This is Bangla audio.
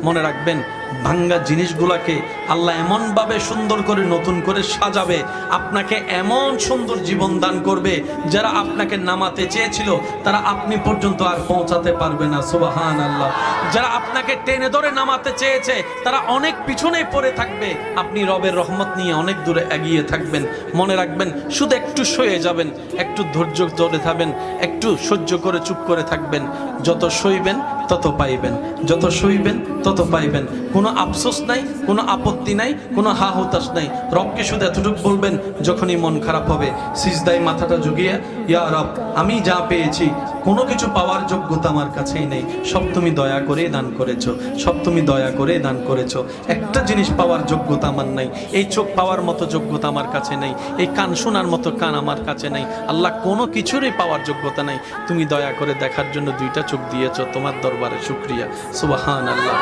মনে রাখবেন ভাঙ্গা জিনিসগুলোকে আল্লাহ এমনভাবে সুন্দর করে নতুন করে সাজাবে, আপনাকে এমন সুন্দর জীবন দান করবে, যারা আপনাকে নামাতে চেয়েছিল তারা আপনি পর্যন্ত আর পৌঁছাতে পারবে না। সুবহানাল্লাহ। যারা আপনাকে টেনে ধরে নামাতে চেয়েছে তারা অনেক পিছনে পড়ে থাকবে, আপনি রবের রহমত নিয়ে অনেক দূরে এগিয়ে থাকবেন। মনে রাখবেন শুধু একটু সয়ে যাবেন, একটু ধৈর্য ধরে থাকবেন, একটু সহ্য করে চুপ করে থাকবেন। যত সইবেন তত পাইবেন, যত সইবেন তত পাইবেন। কোনো আফসোস নাই, কোনো আপত্তি নাই, কোনো হা হুতাশ নাই। রবকে শুধু এতটুকু বলবেন যখনই মন খারাপ হবে, সিজদায় মাথাটা ঝুঁকিয়ে, ইয়া রব আমি যা পেয়েছি কোনো কিছু পাওয়ার যোগ্যতা আমার কাছেই নেই, সব তুমি দয়া করে দান করেছো, সব তুমি দয়া করে দান করেছো। একটা জিনিস পাওয়ার যোগ্যতা আমার নাই, এই চোখ পাওয়ার মতো যোগ্যতা আমার কাছে নেই, এই কান শোনার মতো কান আমার কাছে নেই। আল্লাহ কোনো কিছুরই পাওয়ার যোগ্যতা নাই, তুমি দয়া করে দেখার জন্য দুইটা চোখ দিয়েছো, তোমার দরবারে শুকরিয়া। সুবহানাল্লাহ।